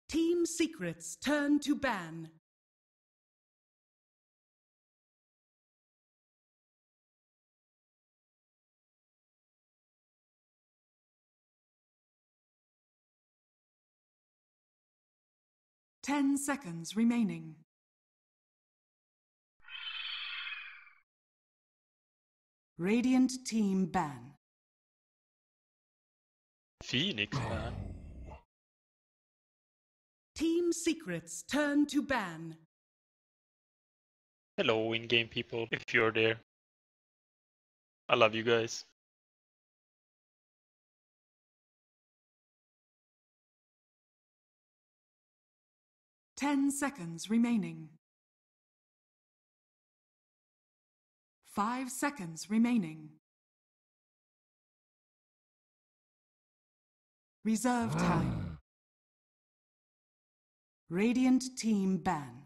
Team Secret's turn to ban. Ten seconds remaining. Radiant team ban. Phoenix ban. Team Secret's turn to ban. Hello, in-game people, if you're there. I love you guys. Ten seconds remaining. 5 seconds remaining. Reserve time. Radiant team ban.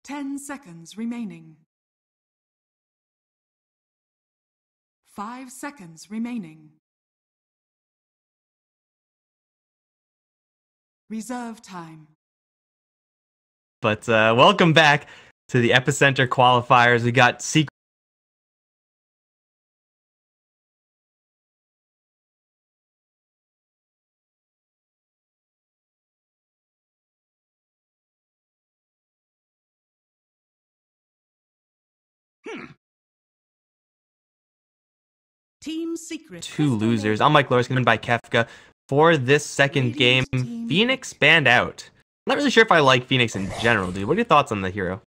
Ten seconds remaining. 5 seconds remaining. Reserve time. But welcome back to the Epicenter qualifiers. We got secret. Team Secret. Two losers. I'm Mike Loris, by Kefka. For this second game, Phoenix banned out. I'm not really sure if I like Phoenix in general, dude. What are your thoughts on the hero?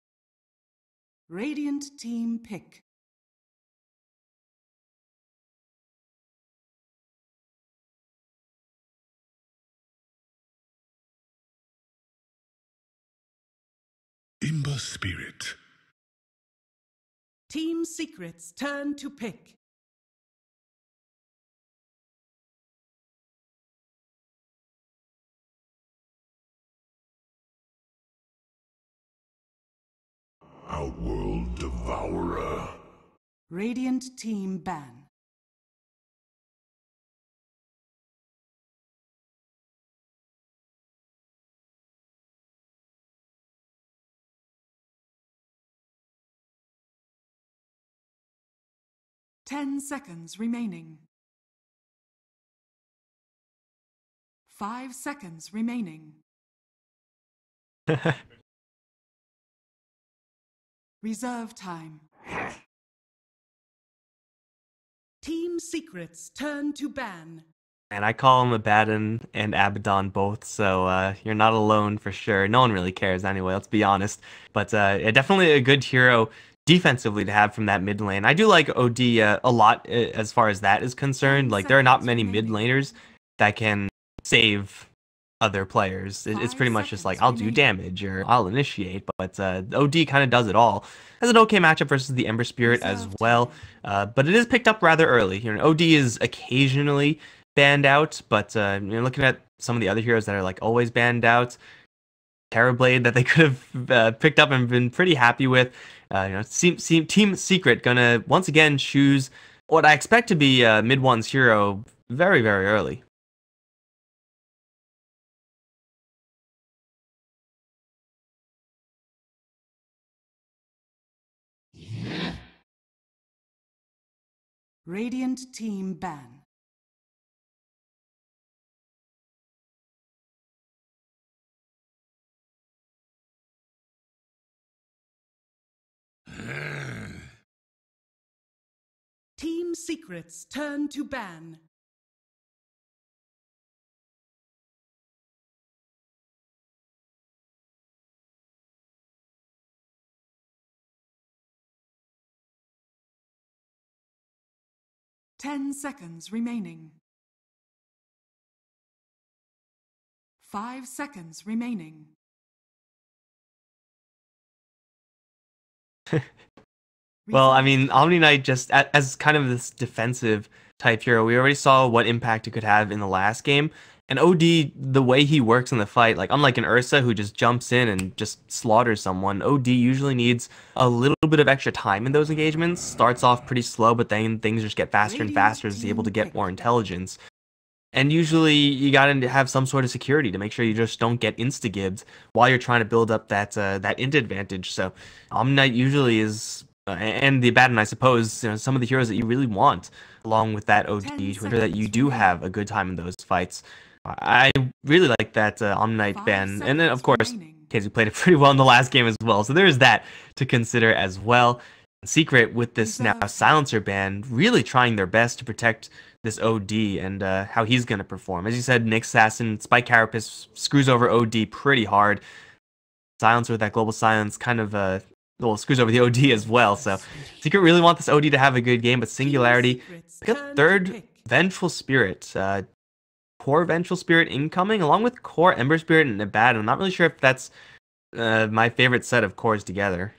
Radiant team pick. Imba Spirit. Team Secret's turn to pick. Outworld Devourer. Radiant team ban. Ten seconds remaining. 5 seconds remaining. Reserve time. Team Secret's turn to ban. And I call him Abaddon and Abaddon both, so you're not alone for sure. No one really cares anyway, let's be honest. But definitely a good hero defensively to have from that mid lane. I do like OD a lot as far as that is concerned. Like, there are not many mid laners that can save other players. It's pretty much just like, I'll do damage or I'll initiate, but OD kind of does it all. Has an okay matchup versus the Ember Spirit as well, but it is picked up rather early. You know, OD is occasionally banned out, but you're looking at some of the other heroes that are like always banned out. Terrorblade that they could have picked up and been pretty happy with. Team Secret gonna once again choose what I expect to be mid one's hero very, very early. Radiant team ban. Team Secret's turn to ban. Ten seconds remaining. 5 seconds remaining. Well, I mean, Omni Knight just as kind of this defensive type hero, we already saw what impact it could have in the last game. And OD, the way he works in the fight, like unlike an Ursa who just jumps in and just slaughters someone, OD usually needs a little bit of extra time in those engagements. Starts off pretty slow, but then things just get faster and faster as he's able to get more intelligence. And usually you gotta have some sort of security to make sure you just don't get insta-gibbed while you're trying to build up that int advantage. So Omnight usually is, and the Abaddon, I suppose, you know, some of the heroes that you really want, along with that OD, to ensure that you do have a good time in those fights. I really like that Omnight ban, and then of course, Casey played it pretty well in the last game as well, so there is that to consider as well. Secret with this now Silencer ban, really trying their best to protect this OD and how he's going to perform. As you said, Nick Assassin, Spike Carapace screws over OD pretty hard. Silencer with that global silence kind of well, screws over the OD as well, so Secret really want this OD to have a good game, but Singularity got third Vengeful Spirit. Core Vengeful Spirit incoming, along with Core Ember Spirit and Abaddon. I'm not really sure if that's my favorite set of cores together.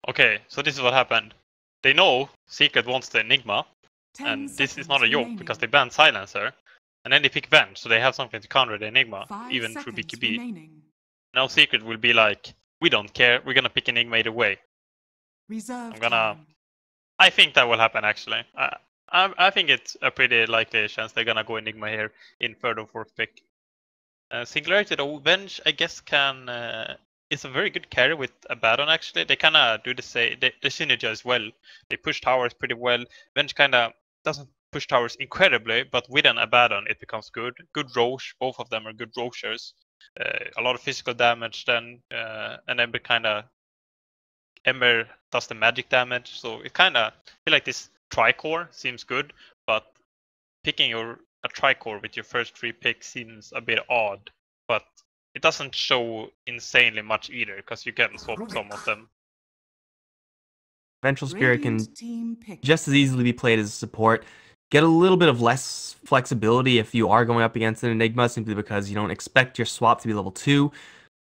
Okay, so this is what happened. They know Secret wants the Enigma, and this is not a joke because they banned Silencer, and then they pick Venge, so they have something to counter the Enigma, even through BKB. Now Secret will be like, we don't care, we're gonna pick Enigma either way. I think that will happen actually. I think it's a pretty likely chance they're gonna go Enigma here in third or fourth pick. Singularity though, Venge I guess can is a very good carry with Abaddon actually. They kinda do the same, they synergize well. They push towers pretty well. Venge kinda doesn't push towers incredibly, but with an Abaddon it becomes good. Good Roche, both of them are good Rochers. A lot of physical damage then, and Ember does the magic damage, so it kinda feel like this Tricore seems good, but picking a Tricore with your first 3 picks seems a bit odd. But it doesn't show insanely much either, because you can swap some of them. Vengeful Spirit can just as easily be played as a support. Get a little bit of less flexibility if you are going up against an Enigma, simply because you don't expect your swap to be level 2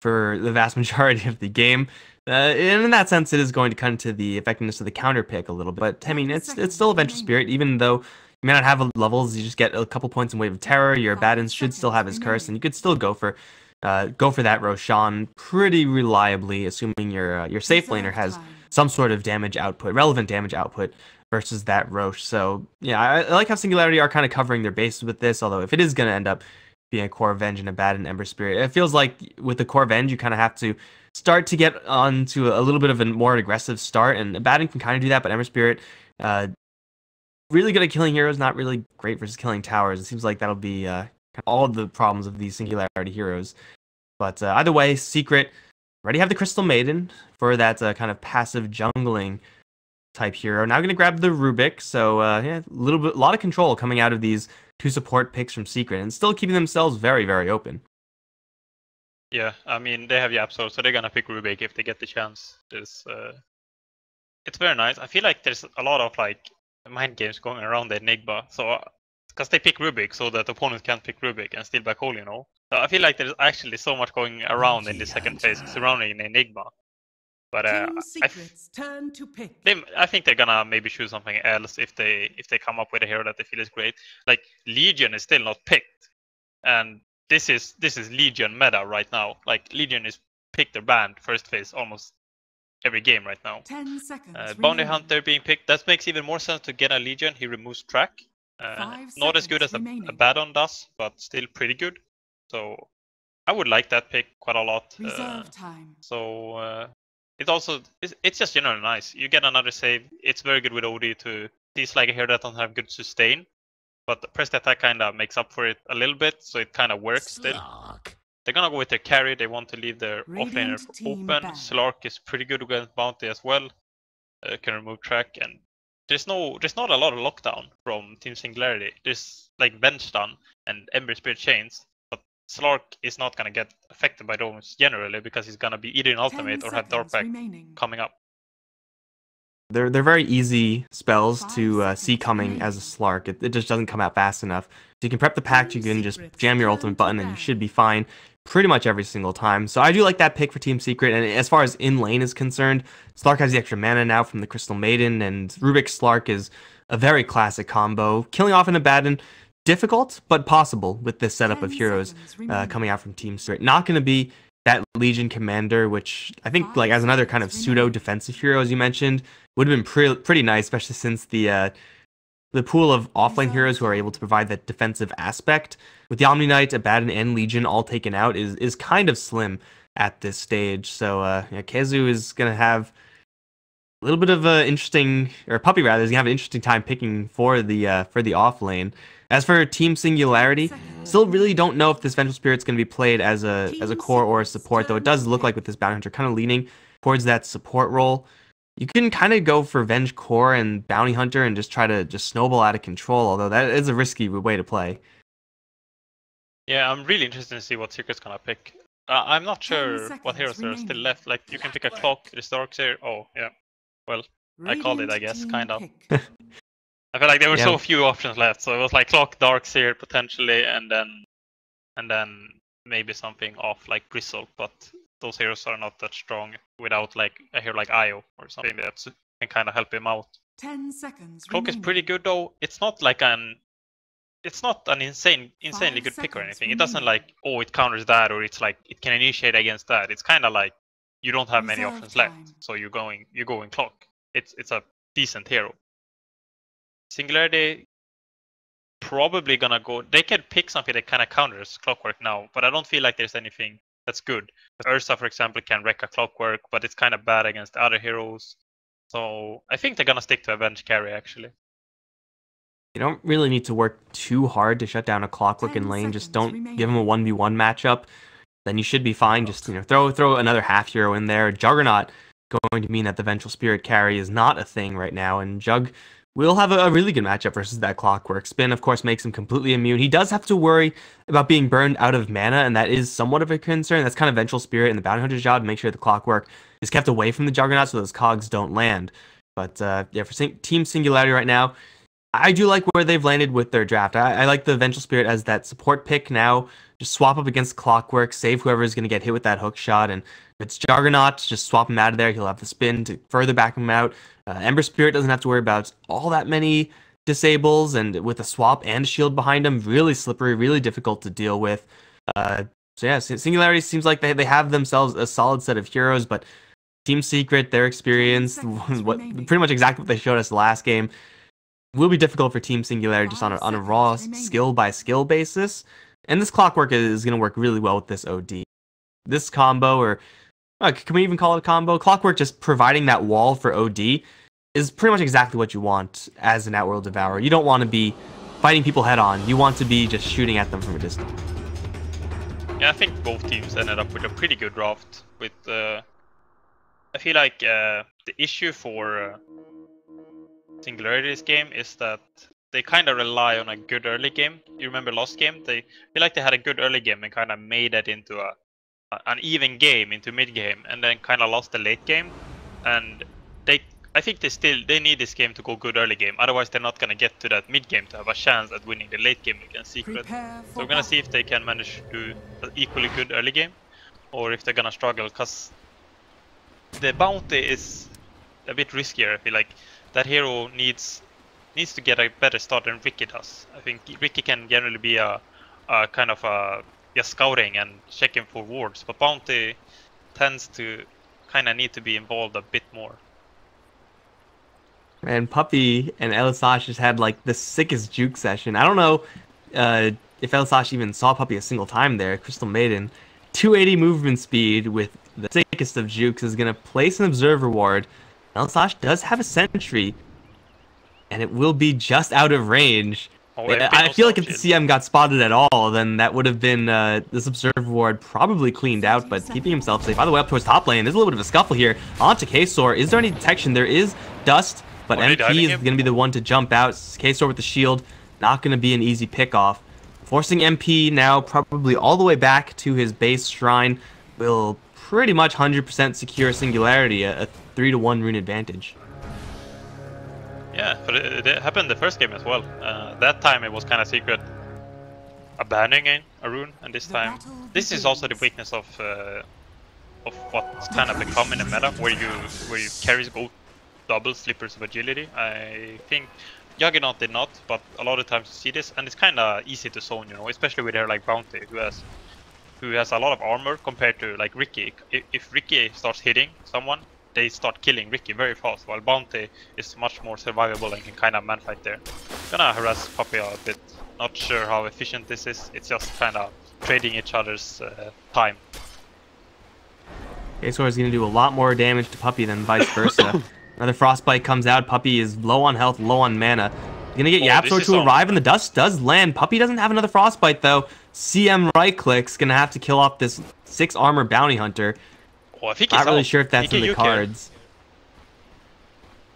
for the vast majority of the game. And in that sense, it is going to cut into the effectiveness of the counter pick a little bit. But I mean, it's still a Vengeful Spirit, even though you may not have levels. You just get a couple points in Wave of Terror. Your Abaddon should still have his curse, and you could still go for that Roshan pretty reliably, assuming your safe laner has some sort of damage output, relevant damage output versus that Roche. So yeah, I like how Singularity are kind of covering their bases with this. Although if it is going to end up being a Core Venge and Abaddon Ember Spirit, it feels like with the Core Venge you kind of have to start to get onto a little bit of a more aggressive start, and Abaddon can kind of do that, but Ember Spirit, really good at killing heroes, not really great versus killing towers. It seems like that'll be all of the problems of these Singularity heroes. But either way, Secret already have the Crystal Maiden for that kind of passive jungling type hero. Now going to grab the Rubik, so yeah, a lot of control coming out of these 2 support picks from Secret, and still keeping themselves very, very open. Yeah, I mean, they have Yapso, so they're gonna pick Rubik if they get the chance. It's very nice. I feel like there's a lot of like mind games going around the Enigma, so because they pick Rubik, so that opponents can't pick Rubik and steal back hole, you know. So I feel like there's actually so much going around in the second phase surrounding Enigma. But I think they're gonna maybe choose something else if they come up with a hero that they feel is great. Like Legion is still not picked, and this is Legion meta right now. Like Legion is picked or banned first phase almost every game right now. 10 seconds. Bounty Hunter being picked, that makes even more sense to get a Legion. He removes track. Not as good as a Abaddon does, but still pretty good. So I would like that pick quite a lot. So it's just generally nice. You get another save. It's very good with OD too. He's like a hero that don't have good sustain, but the press attack kind of makes up for it a little bit, so it kind of works still. They're gonna go with their carry. They want to leave their offlaner open. Slark is pretty good against Bounty as well. Can remove track, and there's not a lot of lockdown from Team Singularity. There's like Venge Stun and Ember Spirit Chains, but Slark is not gonna get affected by those generally because he's gonna be either in ultimate or have Darkpack coming up. They're very easy spells to see coming as a Slark. It just doesn't come out fast enough. So you can prep the pact, you can just jam your ultimate button, and you should be fine pretty much every single time. So I do like that pick for Team Secret. And as far as in lane is concerned, Slark has the extra mana now from the Crystal Maiden, and Rubik Slark is a very classic combo. Killing off an Abaddon difficult, but possible with this setup of heroes coming out from Team Secret. Not going to be that Legion Commander, which I think, like, as another kind of pseudo-defensive hero, as you mentioned, would have been pretty nice, especially since the pool of offlane heroes who are able to provide that defensive aspect, with the Omni Knight, Abaddon, and Legion all taken out, is kind of slim at this stage. So yeah, Kezu is going to have a little bit of an interesting, or Puppey rather, is going to have an interesting time picking for the offlane. As for Team Singularity, still really don't know if this Vengeful Spirit's going to be played as a core or a support, though it does look like with this Bounty Hunter kind of leaning towards that support role. You can kind of go for Venge Core and Bounty Hunter and just try to just snowball out of control, although that is a risky way to play. Yeah, I'm really interested to see what Secret's gonna pick. I'm not sure what heroes there are still left. Like, you can pick a Clock, this Darkseer. Oh, yeah. Well, I called it, I guess, kind of. I feel like there were so few options left, so it was like Clock, Darkseer potentially, and then maybe something off like Bristle, but those heroes are not that strong without like a hero like Io or something that can kind of help him out. 10 seconds. Clock is pretty good though. It's not an insanely good pick or anything. It doesn't like, oh, it counters that, or it's like it can initiate against that. It's kind of like you don't have many options left, so you're going Clock. It's a decent hero. Singularity probably gonna go. They can pick something that kind of counters Clockwork now, but I don't feel like there's anything that's good. Ursa, for example, can wreck a Clockwork, but it's kind of bad against other heroes. So I think they're gonna stick to Avenge carry actually. You don't really need to work too hard to shut down a Clockwork in lane. Just don't give him a 1v1 matchup. Then you should be fine. Just, you know, throw another half hero in there. Juggernaut going to mean that the Vengeful Spirit carry is not a thing right now, and Jug will have a really good matchup versus that Clockwork. Spin, of course, makes him completely immune. He does have to worry about being burned out of mana, and that is somewhat of a concern. That's kind of Vengeful Spirit and the Bounty Hunter's job to make sure the Clockwork is kept away from the Juggernaut so those cogs don't land. But yeah, for Team Singularity right now, I do like where they've landed with their draft. I like the Vengeful Spirit as that support pick now. Just swap up against Clockwork, save whoever is going to get hit with that hook shot, and if it's Juggernaut, just swap him out of there. He'll have the spin to further back him out. Ember Spirit doesn't have to worry about all that many disables, and with a swap and a shield behind him, really slippery, really difficult to deal with. So yeah, Singularity seems like they have themselves a solid set of heroes, but Team Secret, their experience, pretty much exactly what they showed us last game, will be difficult for Team Singularity just on a raw skill by skill basis. And this Clockwork is going to work really well with this OD. This combo, or can we even call it a combo? Clockwork just providing that wall for OD is pretty much exactly what you want as an Outworld Devourer. You don't want to be fighting people head on. You want to be just shooting at them from a distance. Yeah, I think both teams ended up with a pretty good draft. With I feel like the issue for Singularity's game is that they kind of rely on a good early game. You remember last game? They feel like they had a good early game and kind of made it into an even game, into mid game, and then kind of lost the late game. And I think they need this game to go good early game. Otherwise, they're not gonna get to that mid game to have a chance at winning the late game against Secret. So we're gonna see if they can manage to do an equally good early game, or if they're gonna struggle. Cause the bounty is a bit riskier. I feel like that hero needs to get a better start than Ricky does. I think Ricky can generally be a kind of just scouting and checking for wards, but Bounty tends to kind of need to be involved a bit more. And Puppey and Elisash just had like the sickest juke session. I don't know if Elisash even saw Puppey a single time there. Crystal Maiden, 280 movement speed with the sickest of jukes, is going to place an observer ward. Elisash does have a sentry, and it will be just out of range. Oh, I feel like if the CM got spotted at all, then that would have been this observer ward probably cleaned out, but keeping himself safe. By the way, up towards top lane, there's a little bit of a scuffle here. Onto K-Sor. Is there any detection? There is dust, but MP is going to be the one to jump out. K-Sor with the shield, not going to be an easy pick-off. Forcing MP now probably all the way back to his base shrine will pretty much 100% secure Singularity, a 3-to-1 rune advantage. Yeah, but it happened the first game as well. That time it was kind of Secret abandoning a rune, and this time this is also the weakness of what's kind of become in the meta, where you carries go double slippers of agility. I think Juggernaut did not, but a lot of times you see this, and it's kind of easy to zone, you know, especially with her like Bounty, who has a lot of armor compared to like Ricky. If Ricky starts hitting someone, they start killing Ricky very fast, while Bounty is much more survivable and can kind of manfight there. Gonna harass Puppey a bit. Not sure how efficient this is. It's just kind of trading each other's time. K-Sor is going to do a lot more damage to Puppey than vice versa. Another Frostbite comes out. Puppey is low on health, low on mana. Gonna get YapzOr to arrive, and the dust does land. Puppey doesn't have another Frostbite, though. CM right-clicks, gonna have to kill off this 6 armor bounty hunter. Not really sure if that's in the cards.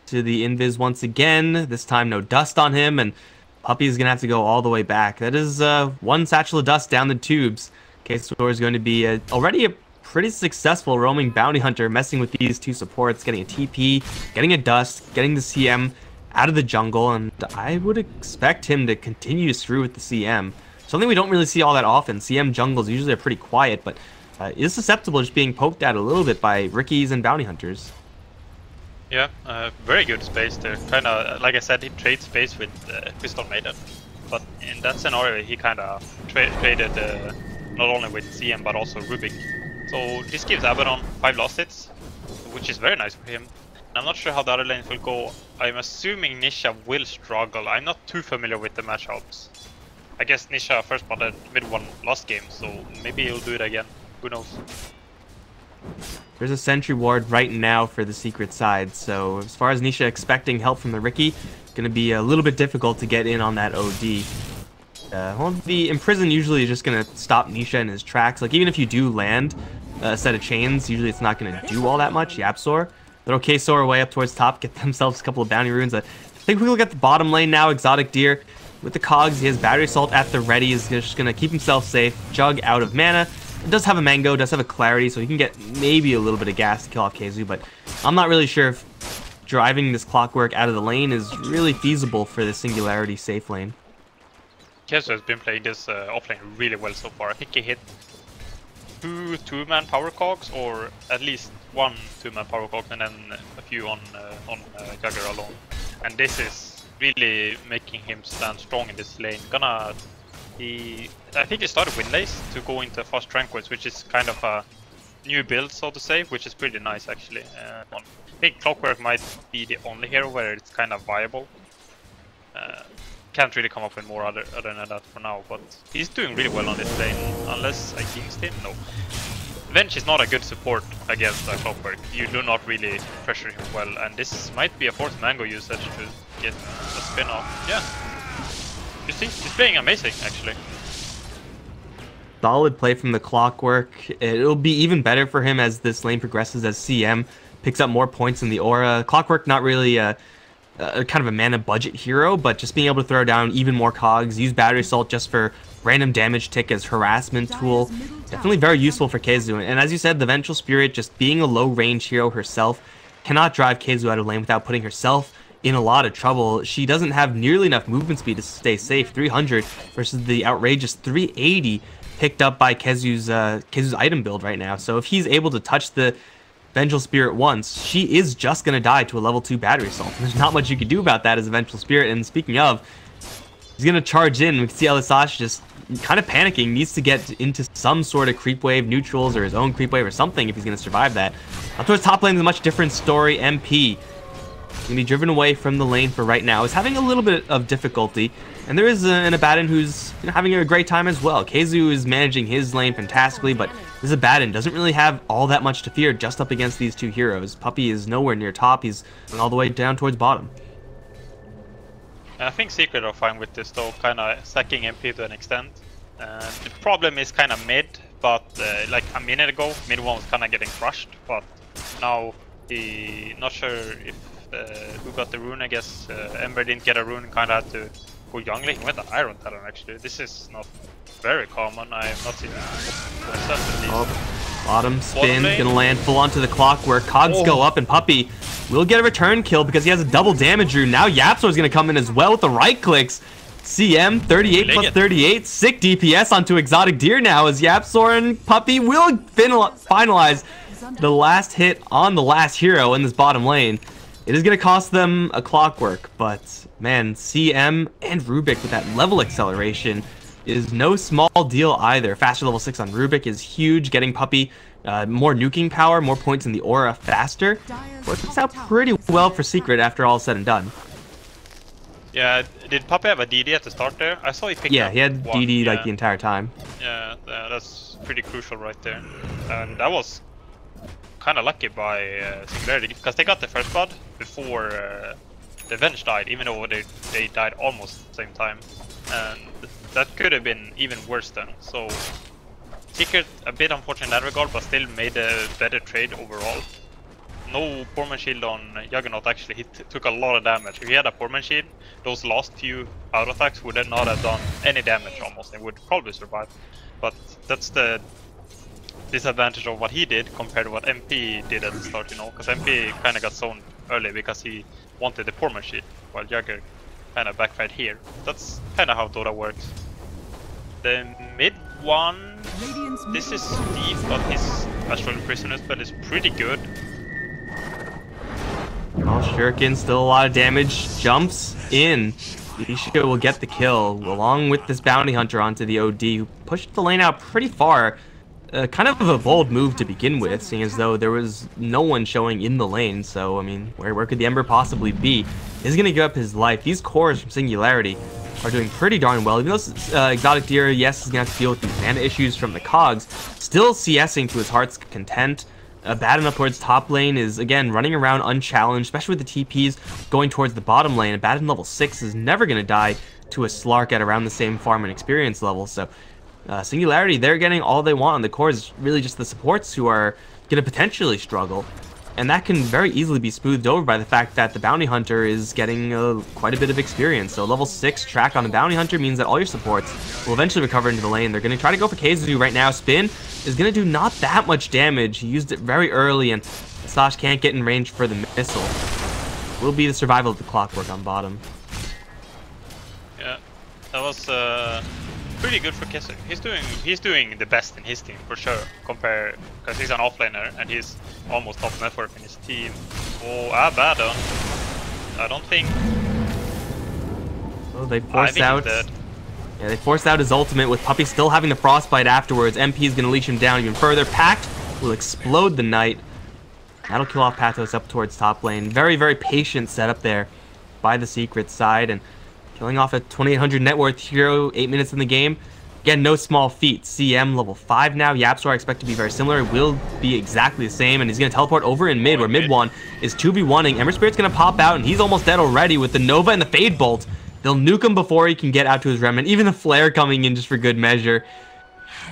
To the invis once again. This time no dust on him, and Puppey's gonna have to go all the way back. That is one satchel of dust down the tubes. K-Sor is going to be already a pretty successful roaming bounty hunter, messing with these two supports, getting a TP, getting a dust, getting the CM out of the jungle, and I would expect him to continue to screw with the CM. Something we don't really see all that often. CM jungles usually are pretty quiet, but is susceptible to just being poked at a little bit by Rickies and bounty hunters. Yeah, very good space there. Kind of, like I said, he trades space with Crystal Maiden, but in that scenario he kind of traded not only with CM but also Rubik. So this gives Abaddon 5 last hits, which is very nice for him. And I'm not sure how the other lanes will go. I'm assuming Nisha will struggle. I'm not too familiar with the matchups. I guess Nisha first spotted mid one last game, so maybe he'll do it again. Who knows? There's a sentry ward right now for the secret side, so as far as Nisha expecting help from the Riki, it's going to be a little bit difficult to get in on that OD. Well, the Imprison usually is just going to stop Nisha in his tracks. Like, even if you do land a set of chains, usually it's not going to do all that much. YapzOr, throw K-Sor away up towards top, get themselves a couple of bounty runes. I think we look at the bottom lane now. Exotic Deer with the cogs, he has Battery Assault at the ready, is just going to keep himself safe. Jug out of mana. It does have a Mango, does have a Clarity, so he can get maybe a little bit of gas to kill off KZU, but I'm not really sure if driving this Clockwork out of the lane is really feasible for the Singularity safe lane. KZU has been playing this offlane really well so far. I think he hit 2 two-man power cogs, or at least 1 two-man power cog, and then a few on Jagger alone. And this is really making him stand strong in this lane. I think he started Windlace to go into Fast Tranquils, which is kind of a new build, so to say, which is pretty nice actually. I think Clockwork might be the only hero where it's kind of viable. Can't really come up with more other than that for now, but he's doing really well on this lane, unless I jinxed him. No. Venge is not a good support against Clockwork. You do not really pressure him well, and this might be a forced Mango usage to get a spin off. Yeah. You see, he's playing amazing, actually. Solid play from the Clockwork. It'll be even better for him as this lane progresses, as CM picks up more points in the aura. Clockwork not really a kind of a mana budget hero, but just being able to throw down even more cogs, use Battery Assault just for random damage tick as harassment tool. Definitely very useful for KZU. And as you said, the Vengeful Spirit, just being a low range hero herself, cannot drive KZU out of lane without putting herself in a lot of trouble. She doesn't have nearly enough movement speed to stay safe. 300 versus the outrageous 380 picked up by KZU's item build right now. So if he's able to touch the Vengeful Spirit once, she is just going to die to a level 2 Battery Assault. There's not much you can do about that as a Vengeful Spirit. And speaking of, he's going to charge in. We can see Elisash just kind of panicking, needs to get into some sort of creep wave, neutrals, or his own creep wave or something if he's going to survive that. Up towards top lane is a much different story. MP going to be driven away from the lane for right now. Is having a little bit of difficulty, and there is an Abaddon who's having a great time as well. KZU is managing his lane fantastically, but this Abaddon doesn't really have all that much to fear just up against these two heroes. Puppey is nowhere near top. He's going all the way down towards bottom. I think Secret are fine with this though, kind of stacking MP to an extent. The problem is kind of mid, but like a minute ago, mid one was kind of getting crushed, but now not sure if who got the rune. I guess Ember didn't get a rune, kind of had to go jungling. He went the Iron Talon actually. This is not very common. I have not seen this myself at least. Oh, bottom spin, gonna land full onto the Clockwork. Cogs go up, and Puppey will get a return kill because he has a double damage rune. Now YapzOr is gonna come in as well with the right clicks. CM 38 plus 38, sick DPS onto Exotic Deer now as YapzOr and Puppey will finalize the last hit on the last hero in this bottom lane. It is going to cost them a clockwork, but man, CM and Rubik with that level acceleration is no small deal either. Faster level 6 on Rubik is huge, getting Puppey more nuking power, more points in the aura faster. Works out pretty well for Secret after all said and done. Yeah, did Puppey have a DD at the start there? I saw he picked up. Yeah, he had DD like the entire time. Yeah, that's pretty crucial right there. And that was kind of lucky by Singularity, because they got the first blood before the Venge died, even though they died almost the same time. And that could have been even worse then. So Secret a bit unfortunate in that regard, but still made a better trade overall. No Poorman shield on Juggernaut actually. He took a lot of damage. If he had a Poorman shield, those last few auto attacks would have not have done any damage almost. They would probably survive. But that's the disadvantage of what he did compared to what MP did at the start, you know. Because MP kind of got zoned early because he wanted the Poorman shield, while Jugger kind of backfired here. That's kind of how Dota works. The mid one, this is Steve, but his Astral Prisoner spell is pretty good. Well, Shuriken, still a lot of damage, jumps in. Isha will get the kill, along with this Bounty Hunter onto the OD, who pushed the lane out pretty far. Kind of a bold move to begin with, seeing as though there was no one showing in the lane, so, I mean, where could the Ember possibly be? He's gonna give up his life. These cores from Singularity are doing pretty darn well, even though Exotic Deer, yes, is gonna have to deal with these mana issues from the cogs, still CSing to his heart's content. Abaddon up towards top lane is, again, running around unchallenged, especially with the TPs going towards the bottom lane. Abaddon level 6 is never going to die to a Slark at around the same farm and experience level. So, Singularity, they're getting all they want on the core. Is really just the supports who are going to potentially struggle. And that can very easily be smoothed over by the fact that the Bounty Hunter is getting quite a bit of experience. So level 6 track on the Bounty Hunter means that all your supports will eventually recover into the lane. They're going to try to go for Keizu right now. Spin is going to do not that much damage. He used it very early, and Slash can't get in range for the missile. Will be the survival of the clockwork on bottom. Yeah, that was pretty good for Keizu. He's doing the best in his team for sure, because he's an offlaner and he's almost top net worth in his team. Oh, Abaddon. I don't think. Oh, they forced out. Yeah, they forced out his ultimate with Puppey still having the frostbite afterwards. MP is gonna leash him down even further. Pact will explode the Knight. That'll kill off Pathos up towards top lane. Very, very patient setup there by the Secret side, and killing off a 2800 net worth hero 8 minutes in the game. Again, no small feat. CM level 5 now. Yapsor I expect to be very similar. It will be exactly the same, and he's going to teleport over in mid, where mid one is 2v1ing. Ember Spirit's going to pop out, and he's almost dead already with the Nova and the Fade Bolt. They'll nuke him before he can get out to his Remnant. Even the Flare coming in just for good measure.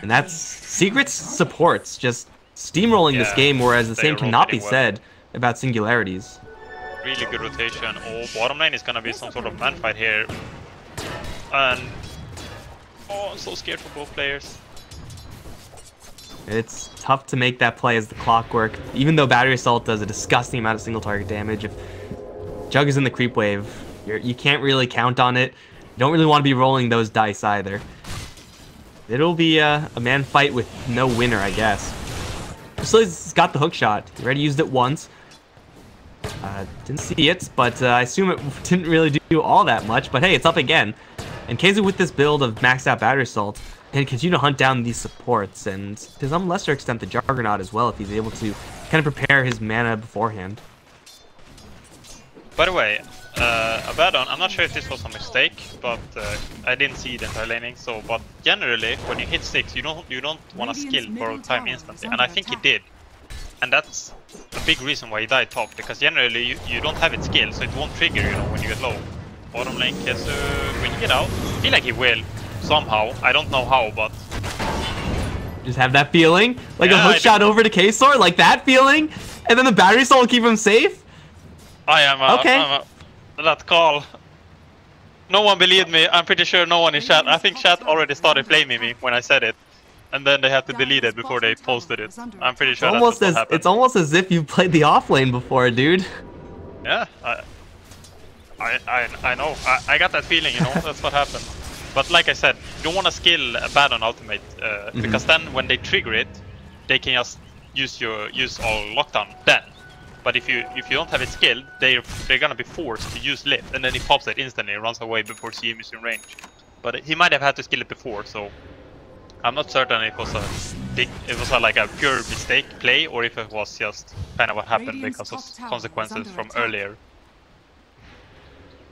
And that's Secret's supports just steamrolling this game, whereas the same cannot be said about Singularities. Really good rotation. Oh, bottom lane is going to be some sort of man fight here. And oh, I'm so scared for both players. It's tough to make that play as the clockwork, even though Battery Assault does a disgusting amount of single target damage. If Jug is in the creep wave, you can't really count on it. You don't really want to be rolling those dice either. It'll be a man fight with no winner, I guess. So he's got the hook shot. He already used it once. Didn't see it, but I assume it didn't really do all that much. But hey, it's up again. And Keizu with this build of maxed out Battery Assault can continue to hunt down these supports, and to some lesser extent the Juggernaut as well, if he's able to kind of prepare his mana beforehand. By the way, Abaddon, I'm not sure if this was a mistake, but I didn't see the entire laning. So, but generally, when you hit 6, you don't want to skill for time instantly, and I think he did, and that's a big reason why he died top, because generally you don't have it skill, so it won't trigger, you know, when you get low. Bottom lane, Keizu, when you get out, I feel like he will somehow. I don't know how, but just have that feeling, like a hook shot over to Kesor, like that feeling, and then the Battery Assault will keep him safe. I am that call. No one believed me. I'm pretty sure no one in chat. I think chat already started blaming me when I said it, and then they had to delete it before they posted it. I'm pretty sure that's what happened. It's almost as if you've played the offlane before, dude. Yeah, I know. I got that feeling, you know. That's what happened. But like I said, you don't want to skill a bad on ultimate, because then when they trigger it, they can just use all lockdown then. But if you don't have it skilled, they're gonna be forced to use lit, and then he pops it instantly and runs away before CM is in range. But he might have had to skill it before, so I'm not certain it was like a pure mistake play, or if it was just kind of what happened because of consequences from earlier.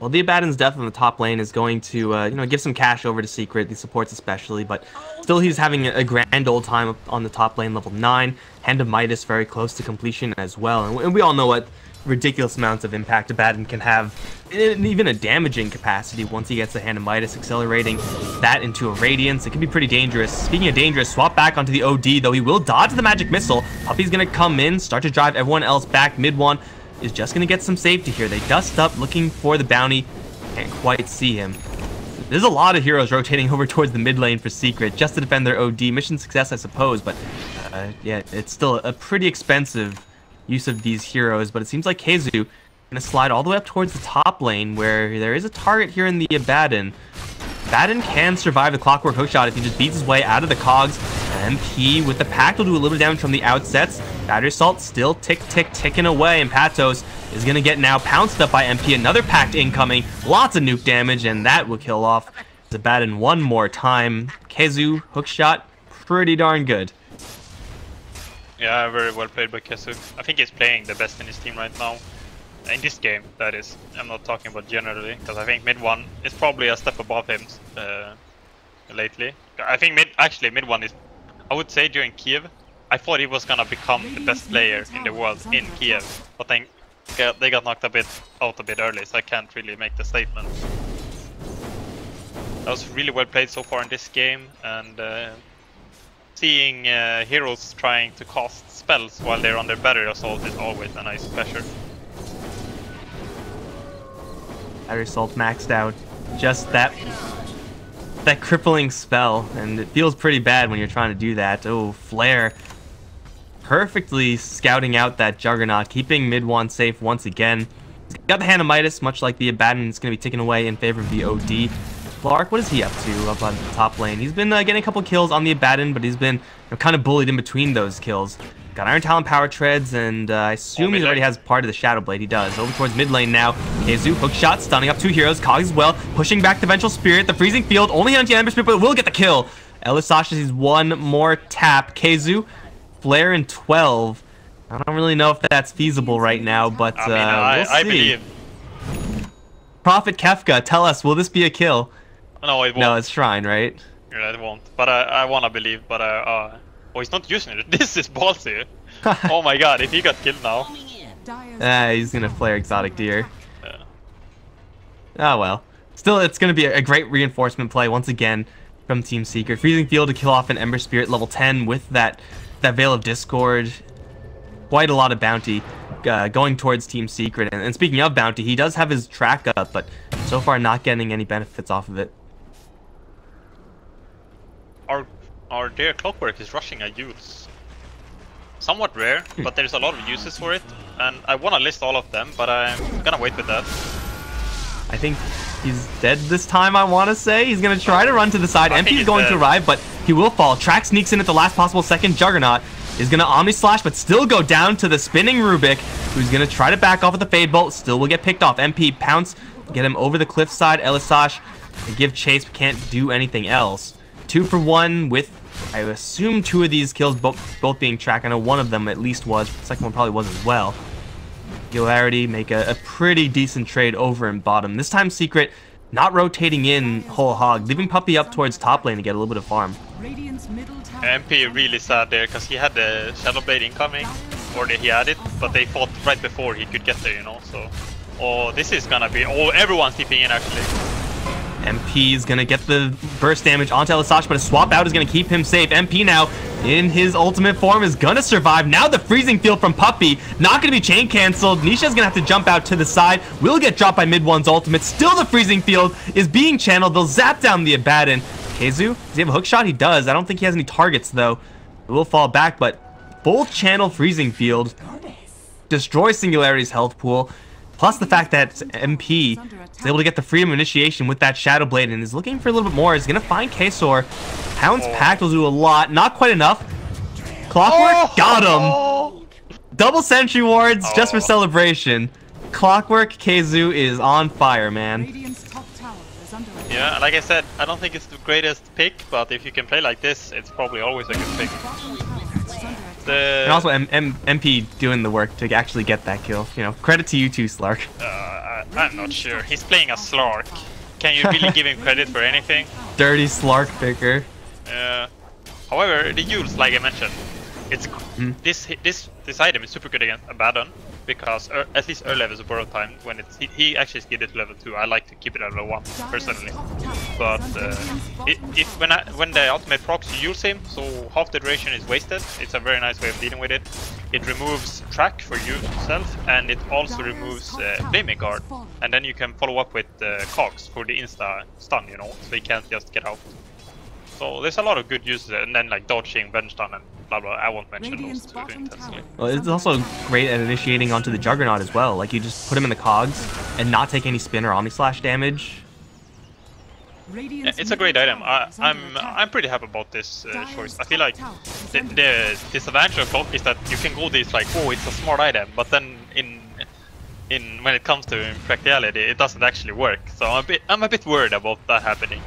Well, the Abaddon's death on the top lane is going to, you know, give some cash over to Secret, the supports especially, but still he's having a grand old time on the top lane, level 9. Hand of Midas very close to completion as well, and we all know what ridiculous amounts of impact Abaddon can have, in even a damaging capacity once he gets the Hand of Midas, accelerating that into a Radiance. It can be pretty dangerous. Speaking of dangerous, swap back onto the OD, though he will dodge the Magic Missile. Puppy's going to come in, start to drive everyone else back. Mid one is just going to get some safety here. They dust up looking for the bounty. Can't quite see him. There's a lot of heroes rotating over towards the mid lane for Secret just to defend their OD. Mission success, I suppose, but yeah, it's still a pretty expensive use of these heroes. But it seems like Keizu going to slide all the way up towards the top lane where there is a target here in the Abaddon. Abaddon can survive the Clockwork Hookshot if he just beats his way out of the cogs. MP with the Pact will do a little damage from the outsets. Battery Assault still ticking away, and Patos is going to get now pounced up by MP. Another Pact incoming, lots of nuke damage, and that will kill off the Abaddon one more time. Keizu, Hookshot, pretty darn good. Yeah, very well played by Keizu. I think he's playing the best in his team right now. In this game, that is. I'm not talking about generally, because I think mid one is probably a step above him lately. I think mid one is, I would say during Kiev, I thought he was gonna become the best player in the world in Kiev, but then they got knocked out a bit early, so I can't really make the statement. That was really well played so far in this game, and seeing heroes trying to cast spells while they're under battery assault is always a nice pleasure. Battery Assault maxed out. Just that crippling spell, and it feels pretty bad when you're trying to do that. Oh, Flare perfectly scouting out that Juggernaut, keeping mid one safe once again. He's got the Hand of Midas, much like the Abaddon. It's going to be taken away in favor of the OD. Clark, what is he up to up on the top lane? He's been getting a couple kills on the Abaddon, but he's been kind of bullied in between those kills. Got Iron Talon Power Treads, and I assume he already has part of the Shadow Blade. He does. Over towards mid lane now. Keizu, Hookshot, stunning up two heroes. Cogs as well, pushing back the Vengeful Spirit. The Freezing Field, only on Ember Spirit, but it will get the kill. Elisasha sees one more tap. Keizu, Flare in 12. I don't really know if that's feasible right now, but we'll see. I believe. Prophet Kefka, tell us, will this be a kill? No, it won't. No, it's Shrine, right? Yeah, it won't. But I wanna believe, but oh, he's not using it. This is ballsy. Oh my god, if he got killed now. He's gonna flare Exotic Deer. Yeah. Oh well. Still, it's gonna be a great reinforcement play once again from Team Secret. Freezing Field to kill off an Ember Spirit level 10 with that Veil of Discord. Quite a lot of bounty going towards Team Secret. And speaking of bounty, he does have his track up, but so far not getting any benefits off of it. Our dear Clockwork is rushing a use. Somewhat rare, but there's a lot of uses for it, and I want to list all of them, but I'm gonna wait with that. I think he's dead this time, I want to say. He's going to try to run to the side. MP's going to arrive, but he will fall. Track sneaks in at the last possible second. Juggernaut is going to Omni Slash, but still go down to the spinning Rubik, who's going to try to back off with the Fade Bolt. Still will get picked off. MP pounce, get him over the cliffside. Elisash, they give chase, but can't do anything else. 2 for 1 with, I assume, 2 of these kills both being track. I know one of them at least was, but the second one probably was as well. Singularity make a pretty decent trade over in bottom. This time Secret not rotating in whole hog, leaving Puppy up towards top lane to get a little bit of farm. MP really sad there because he had the Shadow Blade incoming, or he had it, but they fought right before he could get there, you know. So, oh, this is gonna be, oh, everyone's tipping in actually. MP is gonna get the burst damage onto Elisash, but a swap out is gonna keep him safe. MP now in his ultimate form is gonna survive. Now the freezing field from Puppy, not gonna be chain canceled. Nisha's gonna have to jump out to the side, will get dropped by mid one's ultimate. Still the freezing field is being channeled. They'll zap down the Abaddon. Keizu, does he have a hook shot? He does. I don't think he has any targets though. It will fall back, but both channel freezing field destroy Singularity's health pool. Plus the fact that MP is able to get the freedom initiation with that Shadow Blade and is looking for a little bit more. Is going to find Kesor. Pound's Pact will do a lot. Not quite enough. Clockwork got him. double sentry wards just for celebration. Clockwork KZoo is on fire, man. Yeah, like I said, I don't think it's the greatest pick, but if you can play like this, it's probably always a good pick. And also MP doing the work to actually get that kill. You know, credit to you too, Slark. I'm not sure. He's playing a Slark. Can you really give him credit for anything? Dirty Slark picker. However, the Yules, like I mentioned, it's this item is super good against Abaddon because at least early levels of borrow time when it's he actually skipped it to level 2. I like to keep it at level 1 personally. But when the ultimate procs, you use him, so half the duration is wasted. It's a very nice way of dealing with it. It removes track for yourself, and it also removes flaming guard, and then you can follow up with cogs for the insta stun, you know, so you can't just get out. So there's a lot of good uses, and then like dodging, bench stun, and blah blah. I won't mention those too intensely. Well, it's also great at initiating onto the Juggernaut as well. Like you just put him in the cogs and not take any spin or Omni Slash damage. Yeah, it's a great item. I'm pretty happy about this choice. I feel like the disadvantage of Clock is that you can go this like, oh, it's a smart item, but then when it comes to practicality, it doesn't actually work. So I'm a bit worried about that happening.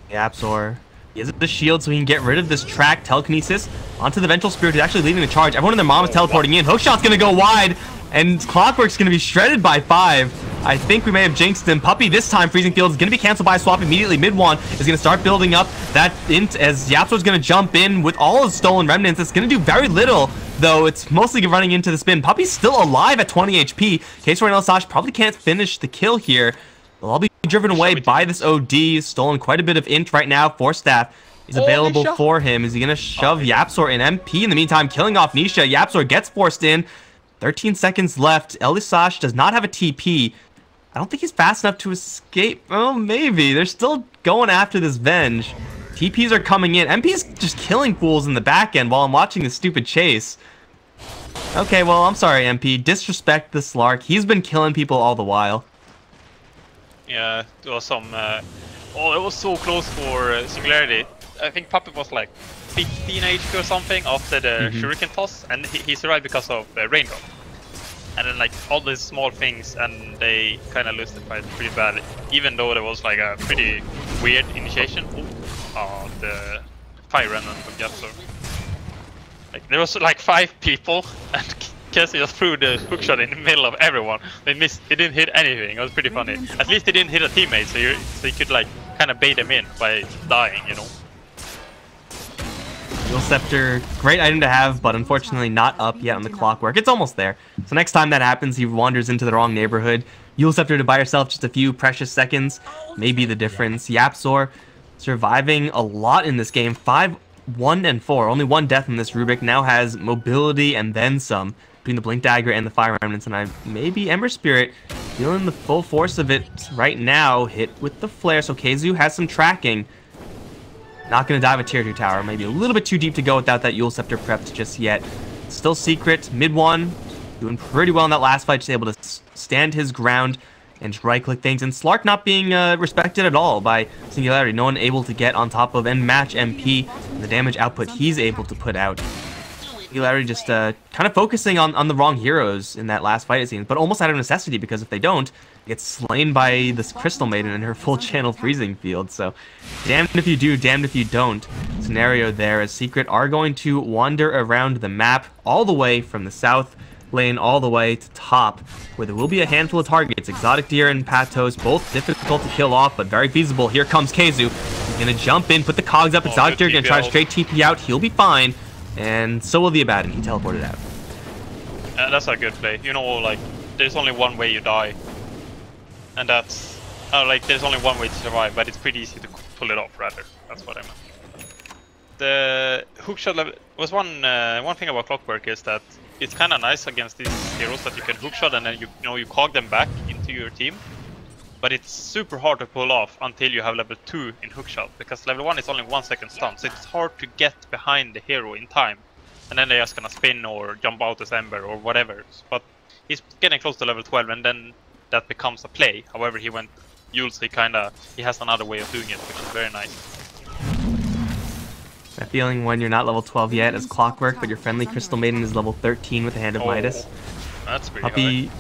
Yeah, Absor. He has the shield so he can get rid of this track telekinesis onto the Vengeful Spirit, who's actually leading the charge. Everyone and their mom is teleporting in. Hookshot's gonna go wide, and Clockwork's gonna be shredded by 5. I think we may have jinxed him. Puppey this time, Freezing Field is gonna be canceled by a swap immediately. Mid-1 is gonna start building up that int as Yapsor's gonna jump in with all his stolen remnants. It's gonna do very little, though. It's mostly running into the spin. Puppey's still alive at 20 HP. K-Sword and Sash probably can't finish the kill here. They'll all be driven away by this OD. Stolen quite a bit of int right now. Force Staff is available for him. Is he going to shove Yapsor and MP in the meantime, killing off Nisha? Yapsor gets forced in. 13 seconds left. Elisash does not have a TP. I don't think he's fast enough to escape. Oh, maybe. They're still going after this Venge. TPs are coming in. MP's just killing fools in the back end while I'm watching this stupid chase. Okay, well, I'm sorry, MP. Disrespect the Slark. He's been killing people all the while. Yeah, there was some... oh, it was so close for Singularity. I think Puppey was like 15 HP or something after the Shuriken toss, and he survived because of Raindrop. And then like all these small things, and they kind of lost the fight pretty badly. Even though there was like a pretty weird initiation. Oh, the fire remnant from Yapsor. Like there was like 5 people, and Cassie just threw the hookshot in the middle of everyone. They missed. It didn't hit anything. It was pretty funny. At least they didn't hit a teammate, so you could like kind of bait them in by dying, you know. Dual Scepter, great item to have, but unfortunately not up yet on the Clockwork. It's almost there. So next time that happens, he wanders into the wrong neighborhood. Dual Scepter to buy yourself just a few precious seconds may be the difference. Yapsor surviving a lot in this game. 5, 1, and 4. Only 1 death in this Rubik. Now has mobility and then some between the Blink Dagger and the Fire Remnants. And maybe Ember Spirit feeling the full force of it right now. Hit with the Flare. So KZoo has some tracking. Not going to dive a tier 2 tower. Maybe a little bit too deep to go without that Yule Scepter prepped just yet. Still secret. Mid-1. Doing pretty well in that last fight. Just able to stand his ground and just right-click things. And Slark not being respected at all by Singularity. No one able to get on top of and match MP. And the damage output he's able to put out. Singularity just kind of focusing on the wrong heroes in that last fight it seems. But almost out of necessity, because if they don't, get slain by this Crystal Maiden in her full channel freezing field. So damned if you do, damned if you don't scenario there, as Secret are going to wander around the map all the way from the south lane all the way to top, where there will be a handful of targets. Exotic Deer and Patos, both difficult to kill off, but very feasible. Here comes KZoo. He's gonna jump in, put the cogs up. Exotic Deer gonna try to straight TP out. He'll be fine, and so will the Abaddon. He teleported out. That's a good play. You know, like, there's only one way you die. And that's, like, there's only one way to survive, but it's pretty easy to pull it off, rather. That's what I meant. The hookshot level was one thing about Clockwork is that it's kind of nice against these heroes that you can hookshot and then you cog them back into your team. But it's super hard to pull off until you have level 2 in hookshot, because level 1 is only 1 second stun, so it's hard to get behind the hero in time. And then they're just gonna spin or jump out as Ember or whatever. But he's getting close to level 12, and then that becomes a play. However, he went Yules, he has another way of doing it, which is very nice. That feeling when you're not level 12 yet as Clockwork, but your friendly Crystal Maiden is level 13 with the Hand of Midas. That's pretty Puppy,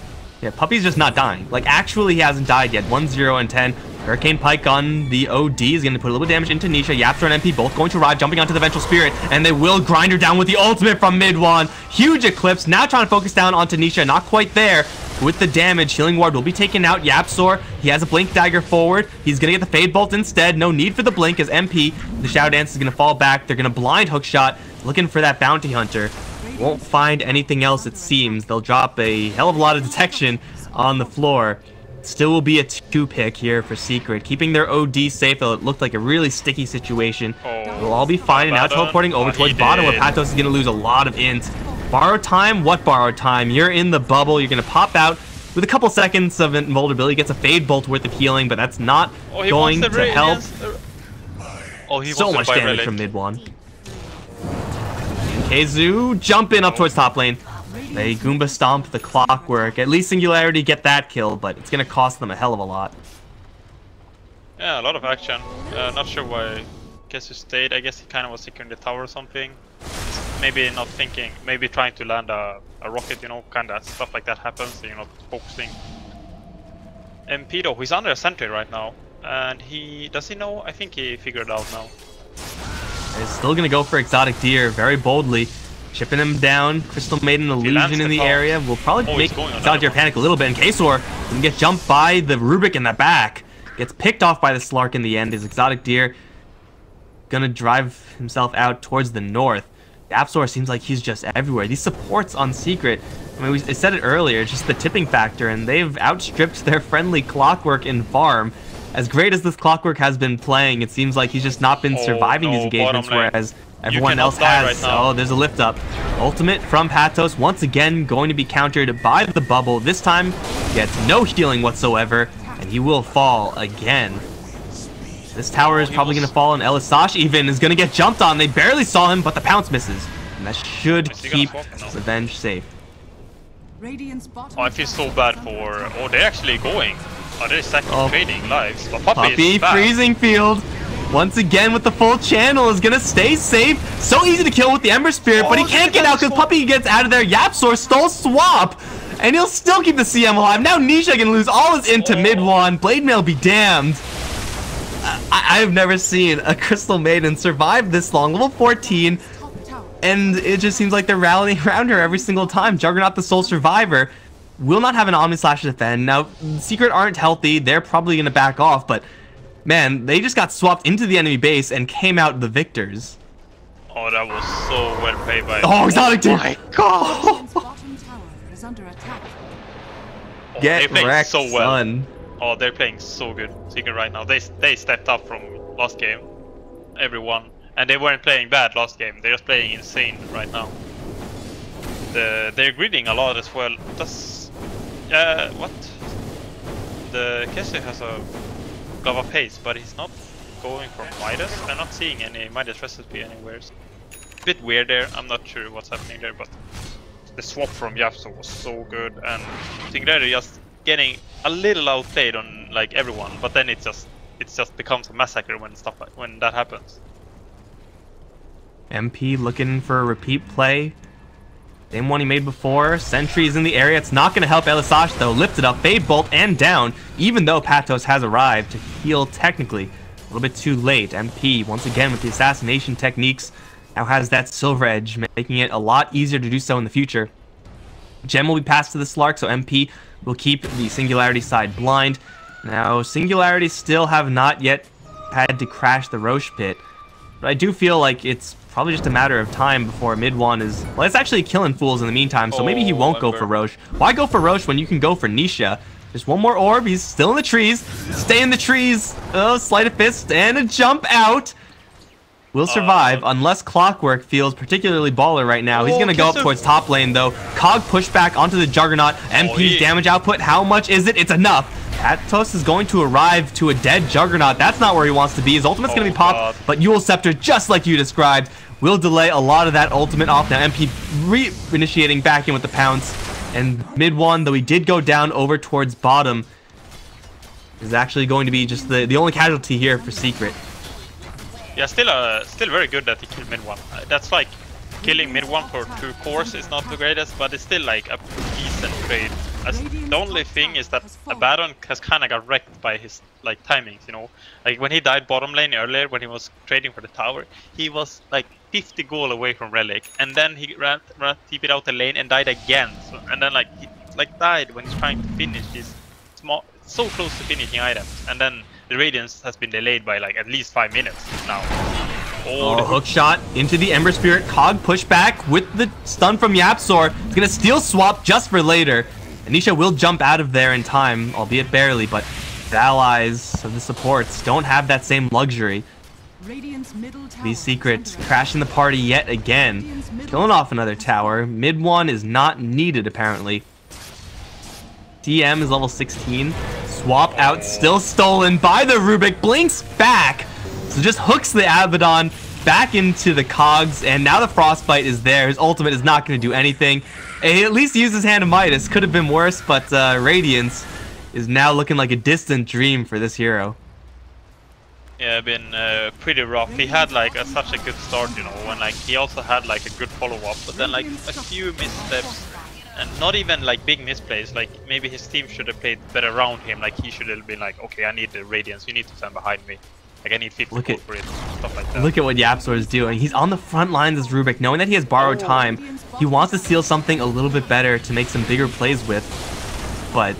yeah, Puppy's just not dying. Like, actually, he hasn't died yet. 1, 0, and 10. Hurricane Pike on the OD is going to put a little bit of damage into Nisha. Yapster and MP both going to arrive, jumping onto the Vengeful Spirit, and they will grind her down with the ultimate from mid-1. Huge Eclipse, now trying to focus down onto Nisha. Not quite there with the damage. Healing Ward will be taken out. Yapsor, he has a Blink Dagger forward. He's going to get the Fade Bolt instead. No need for the Blink as MP, the Shadow Dance is going to fall back. They're going to blind Hookshot, looking for that Bounty Hunter. Won't find anything else, it seems. They'll drop a hell of a lot of detection on the floor. Still will be a 2-pick here for Secret, keeping their OD safe, though it looked like a really sticky situation. We'll all be fine, and now teleporting over towards bottom, where Patos is going to lose a lot of int. Borrow time? What borrow time? You're in the bubble, you're going to pop out with a couple seconds of invulnerability, gets a Fade Bolt worth of healing, but that's not going to help. So much damage from mid-1. Keizu jumping up towards top lane. They Goomba Stomp the Clockwork. At least Singularity get that kill, but it's going to cost them a hell of a lot. Yeah, a lot of action. Not sure why Keizu stayed. I guess he kind of was securing the tower or something. Maybe not thinking, maybe trying to land a rocket, you know, kind of stuff like that happens, so you're not focusing. MP though, he's under a sentry right now. And does he know? I think he figured it out now. He's still going to go for Exotic Deer very boldly. Chipping him down. Crystal Maiden Illusion in the area will probably make Exotic Deer panic a little bit. And Kaysor can get jumped by the Rubik in the back. Gets picked off by the Slark in the end. Is Exotic Deer going to drive himself out towards the north. Yapsor seems like he's just everywhere. These supports on Secret, I mean, I said it earlier, it's just the tipping factor, and they've outstripped their friendly Clockwork in farm. As great as this Clockwork has been playing, it seems like he's just not been surviving these engagements, whereas everyone else has. Oh, there's a lift up. Ultimate from Patos, once again going to be countered by the bubble. This time, gets no healing whatsoever, and he will fall again. This tower is probably going to fall, and Elisash even is going to get jumped on. They barely saw him, but the pounce misses. And that should keep Revenge safe. Oh, I feel so bad for... Oh, they're actually going. Oh, they're second trading lives. But Puppy is freezing field. Once again with the full channel is going to stay safe. So easy to kill with the Ember Spirit, but he can't get out because Puppy gets out of there. Yapsor stole swap. And he'll still keep the CM alive. Now Nisha can lose all his into mid-1. Blade Mail be damned. I've never seen a Crystal Maiden survive this long. Level 14. And it just seems like they're rallying around her every single time. Juggernaut, the sole survivor, will not have an Omni Slash to defend. Now, Secret aren't healthy. They're probably going to back off. But, man, they just got swapped into the enemy base and came out the victors. Oh, that was so well played by... Oh, Exotic Deer! Oh my god! Get wrecked, so well. Son. Oh, they're playing so good, Secret, right now. They stepped up from last game. Everyone. And they weren't playing bad last game. They're just playing insane right now. They're greeding a lot as well. Does... what? The Keizu has a Lava Pace, but he's not going for Midas. I'm not seeing any Midas recipe anywhere. Bit weird there. I'm not sure what's happening there, but... The swap from Yapso was so good, and I think they're just getting a little outplayed on like everyone, but then it just becomes a massacre when that happens. MP looking for a repeat play. Same one he made before. Sentries in the area. It's not going to help Elisash though. Lifted up, Fade Bolt, and down, even though Patos has arrived to heal technically. A little bit too late. MP, once again with the assassination techniques, now has that Silver Edge, making it a lot easier to do so in the future. Gem will be passed to the Slark, so MP will keep the Singularity side blind. Now, Singularity still have not yet had to crash the Roche pit, but I do feel like it's probably just a matter of time before mid-1 is... Well, it's actually killing fools in the meantime, so maybe he won't go for Roche. Why go for Roche when you can go for Nisha? Just one more orb, he's still in the trees. Stay in the trees. Oh, Sleight of Fist and a jump out. Will survive unless Clockwork feels particularly baller right now. He's going to go up towards top lane, though. Cog pushback onto the Juggernaut. MP's damage output, how much is it? It's enough. Patos is going to arrive to a dead Juggernaut. That's not where he wants to be. His ultimate's going to be popped, but Eul Scepter, just like you described, will delay a lot of that ultimate off. Now MP re-initiating back in with the pounce. And mid-1, though he did go down over towards bottom, is actually going to be just the only casualty here for Secret. Yeah, still very good that he killed mid one. That's like killing mid one for 2 cores is not the greatest, but it's still like a decent trade. The only thing is that Abaddon has kind of got wrecked by his like timings, you know. Like when he died bottom lane earlier, when he was trading for the tower, he was like 50 goal away from Relic, and then he ran TP'd out the lane and died again. So, and then like he like died when he's trying to finish these small, so close to finishing items, and then the Radiance has been delayed by like at least 5 minutes now. Oh, hook shot into the Ember Spirit. Cog pushback with the stun from Yapzor. He's gonna steal swap just for later. Anisha will jump out of there in time, albeit barely, but the allies of the supports don't have that same luxury. The Secret crashing the party yet again, killing off another tower. Mid one is not needed apparently. DM is level 16. Swap out, still stolen by the Rubik. Blinks back, so just hooks the Abaddon back into the cogs, and now the Frostbite is there. His ultimate is not going to do anything. He at least used his Hand of Midas. Could have been worse, but Radiance is now looking like a distant dream for this hero. Yeah, been pretty rough. He had like such a good start, you know, when like he also had like a good follow-up, but then like a few missteps, and not even like big misplays. Like maybe his team should have played better around him. Like he should have been like, okay, I need the Radiance, you need to stand behind me. Like I need 50 gold for it, stuff like that. Look at what Yapzor is doing. He's on the front lines as Rubik, knowing that he has borrowed time. He wants to steal something a little bit better to make some bigger plays with, but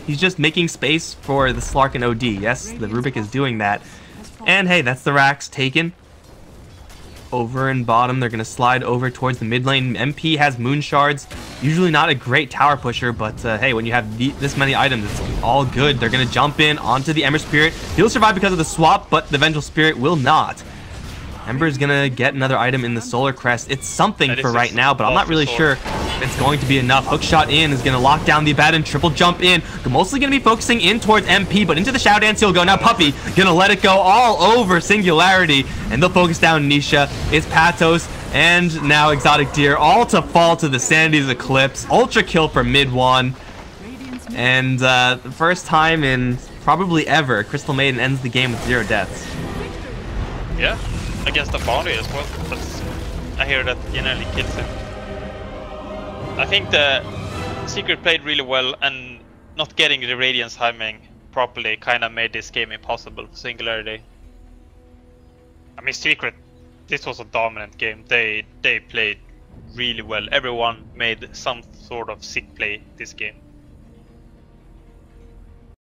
he's just making space for the Slark and OD. Yes, the Rubik is doing that. And hey, that's the Rax taken. Over and bottom, they're going to slide over towards the mid lane. MP has Moon Shards. Usually not a great tower pusher, but hey, when you have this many items, it's all good. They're going to jump in onto the Ember Spirit. He'll survive because of the swap, but the Vengeful Spirit will not. Ember's going to get another item in the Solar Crest. It's something for right now, but I'm not really sure if it's going to be enough. Hookshot in is going to lock down the Abaddon. Triple jump in. Mostly going to be focusing in towards MP, but into the Shadow Dance he'll go. Now Puppy going to let it go all over Singularity, and they'll focus down Nisha. It's Patos and now Exotic Deer, all to fall to the Sanity's Eclipse. Ultra kill for mid one. And the first time in probably ever, Crystal Maiden ends the game with 0 deaths. Yeah. Against the Bounty as well, but I hear that generally kills him. I think the Secret played really well, and not getting the Radiance timing properly kind of made this game impossible for Singularity. I mean, Secret, this was a dominant game. They played really well. Everyone made some sort of sick play this game.